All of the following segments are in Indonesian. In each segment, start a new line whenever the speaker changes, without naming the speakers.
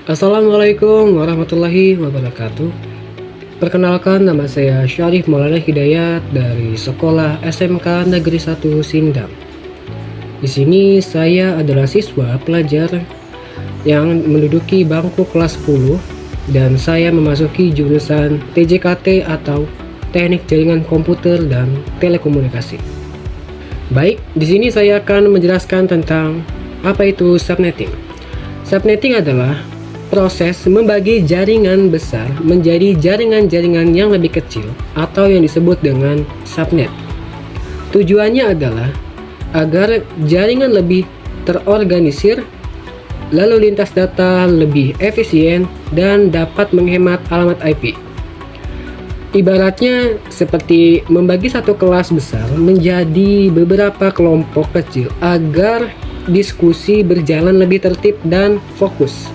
Assalamualaikum warahmatullahi wabarakatuh. Perkenalkan, nama saya Syarif Maulana Hidayat dari Sekolah SMK Negeri 1 Sindang. Di sini saya adalah siswa pelajar yang menduduki bangku kelas 10 dan saya memasuki jurusan TJKT atau Teknik Jaringan Komputer dan Telekomunikasi. Baik, di sini saya akan menjelaskan tentang apa itu subnetting. Subnetting adalah proses membagi jaringan besar menjadi jaringan-jaringan yang lebih kecil atau yang disebut dengan subnet. Tujuannya adalah agar jaringan lebih terorganisir, lalu lintas data lebih efisien, dan dapat menghemat alamat IP. Ibaratnya seperti membagi satu kelas besar menjadi beberapa kelompok kecil agar diskusi berjalan lebih tertib dan fokus.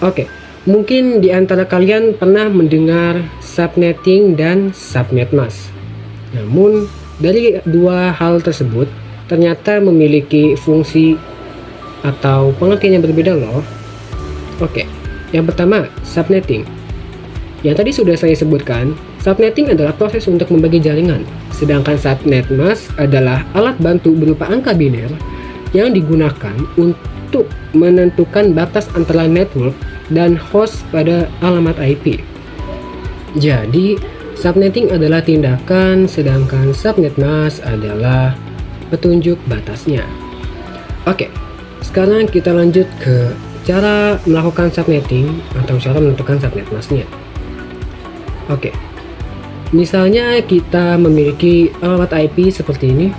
Oke, mungkin di antara kalian pernah mendengar subnetting dan subnet mask. Namun, dari dua hal tersebut ternyata memiliki fungsi atau pengertian yang berbeda loh. Oke, yang pertama, subnetting. Yang tadi sudah saya sebutkan, subnetting adalah proses untuk membagi jaringan. Sedangkan subnet mask adalah alat bantu berupa angka biner yang digunakan untuk menentukan batas antara network dan host pada alamat IP. Jadi, subnetting adalah tindakan, sedangkan subnet mask adalah petunjuk batasnya. Oke, sekarang kita lanjut ke cara melakukan subnetting atau cara menentukan subnet masknya. Oke, misalnya kita memiliki alamat IP seperti ini.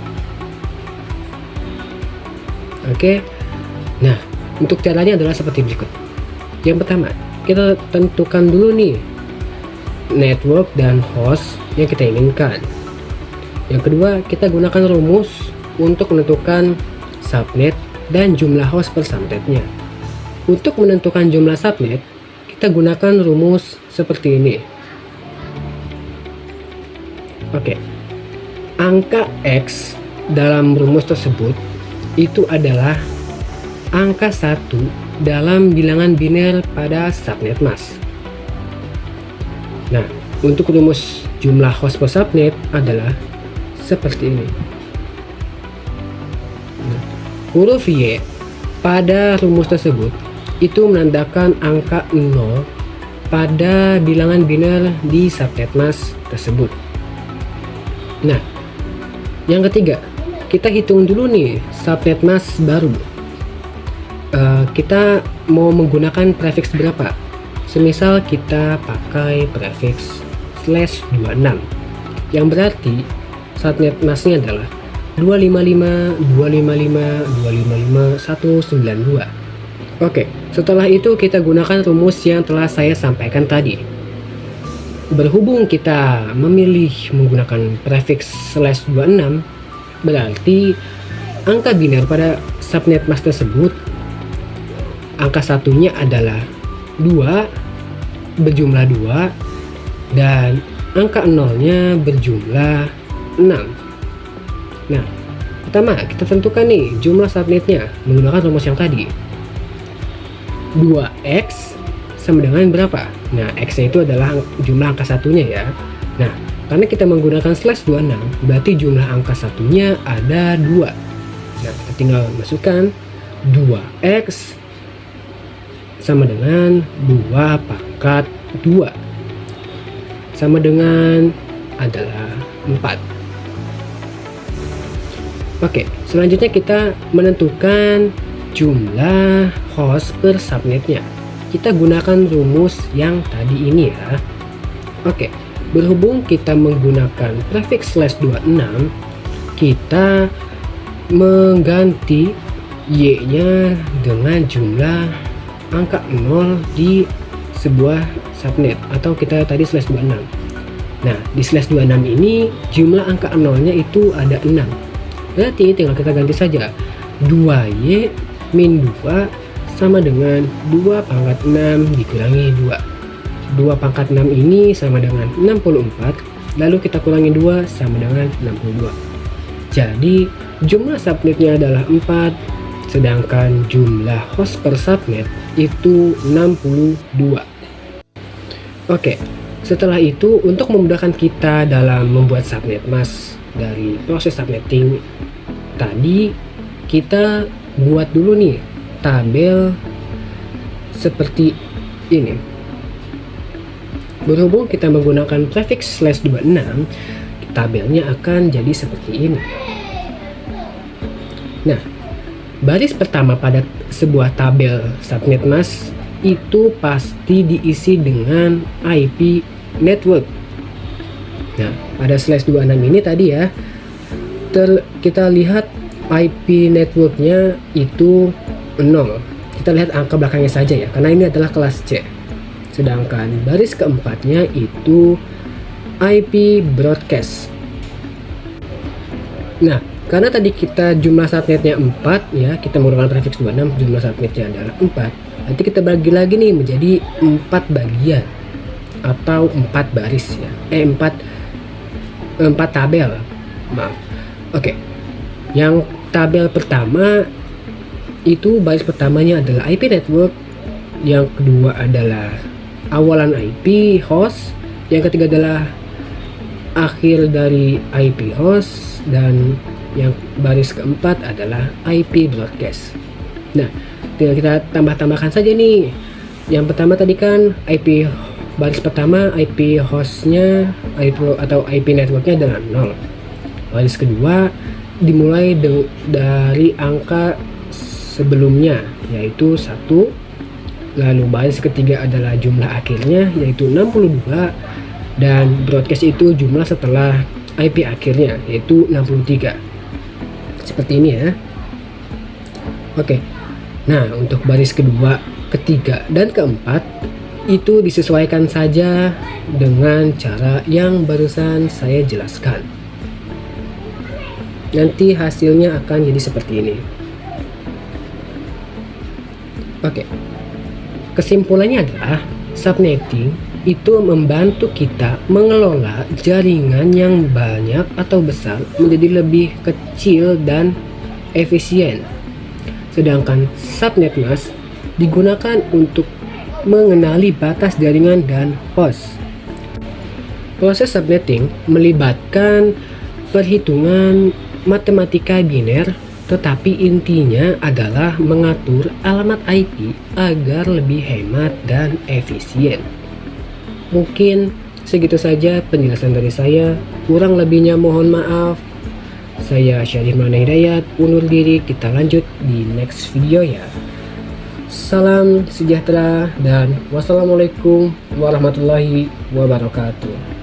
Oke, nah untuk caranya adalah seperti berikut. Yang pertama, kita tentukan dulu nih network dan host yang kita inginkan. Yang kedua, kita gunakan rumus untuk menentukan subnet dan jumlah host per subnetnya. Untuk menentukan jumlah subnet, kita gunakan rumus seperti ini. Oke, angka X dalam rumus tersebut itu adalah angka 1 dalam bilangan biner pada subnet mask. Nah, untuk rumus jumlah host per subnet adalah seperti ini. Nah, huruf Y pada rumus tersebut itu menandakan angka 0 pada bilangan biner di subnet mask tersebut. Nah, yang ketiga, kita hitung dulu nih subnet mask baru. Kita mau menggunakan prefix berapa? Semisal kita pakai prefix /26 yang berarti subnet masknya adalah 255.255.255.192. Oke, setelah itu kita gunakan rumus yang telah saya sampaikan tadi. Berhubung kita memilih menggunakan prefix /26, berarti angka biner pada subnet mask tersebut, angka satunya adalah 2 berjumlah 2 dan angka nolnya berjumlah 6. Nah, pertama kita tentukan nih jumlah subnetnya menggunakan rumus yang tadi. 2x sama dengan berapa? Nah, x-nya itu adalah jumlah angka satunya ya. Nah, karena kita menggunakan /26, berarti jumlah angka satunya ada 2. Nah, kita tinggal masukkan 2x sama dengan 2 pangkat 2 sama dengan adalah 4. Oke, selanjutnya kita menentukan jumlah host per subnetnya. Kita gunakan rumus yang tadi ini ya. Oke, berhubung kita menggunakan prefix /26, kita mengganti y-nya dengan jumlah angka 0 di sebuah subnet atau kita tadi /26. Nah, di /26 ini jumlah angka 0-nya itu ada 6. Berarti tinggal kita ganti saja 2y min 2 sama dengan 2 pangkat 6 dikurangi 2. 2 pangkat 6 ini sama dengan 64, lalu kita kurangi 2 sama dengan 62. Jadi jumlah subnetnya adalah 4 sedangkan jumlah host per subnet itu 62. Oke, setelah itu untuk memudahkan kita dalam membuat subnet mask dari proses subnetting tadi, kita buat dulu nih tabel seperti ini. Berhubung kita menggunakan prefix /26, tabelnya akan jadi seperti ini. Nah, baris pertama pada sebuah tabel subnet mask itu pasti diisi dengan IP network. Nah, pada /26 ini tadi ya, kita lihat IP networknya itu 0. Kita lihat angka belakangnya saja ya, karena ini adalah kelas C. Sedangkan baris keempatnya itu IP broadcast. Nah, karena tadi kita jumlah subnetnya 4 ya, kita menggunakan prefix 26, jumlah subnetnya adalah 4. Nanti kita bagi lagi nih menjadi 4 bagian atau 4 baris ya. 4 tabel. Maaf. Oke. Yang tabel pertama itu baris pertamanya adalah IP network, yang kedua adalah awalan IP host, yang ketiga adalah akhir dari IP host, dan yang baris keempat adalah IP broadcast. Nah, tinggal kita tambahkan saja nih. Yang pertama tadi kan IP baris pertama, IP hostnya atau IP networknya adalah 0. Baris kedua dimulai dari angka sebelumnya yaitu 1. Lalu baris ketiga adalah jumlah akhirnya yaitu 62, dan broadcast itu jumlah setelah IP akhirnya yaitu 63. Seperti ini ya. Oke. Nah, untuk baris kedua, ketiga, dan keempat itu disesuaikan saja dengan cara yang barusan saya jelaskan. Nanti hasilnya akan jadi seperti ini. Oke. Kesimpulannya adalah subnetting itu membantu kita mengelola jaringan yang banyak atau besar menjadi lebih kecil dan efisien. Sedangkan subnet mask digunakan untuk mengenali batas jaringan dan host. Proses subnetting melibatkan perhitungan matematika biner, tetapi intinya adalah mengatur alamat IP agar lebih hemat dan efisien. Mungkin segitu saja penjelasan dari saya, kurang lebihnya mohon maaf. Saya Syarif Maulana Hidayat undur diri, kita lanjut di next video ya. Salam sejahtera dan wassalamualaikum warahmatullahi wabarakatuh.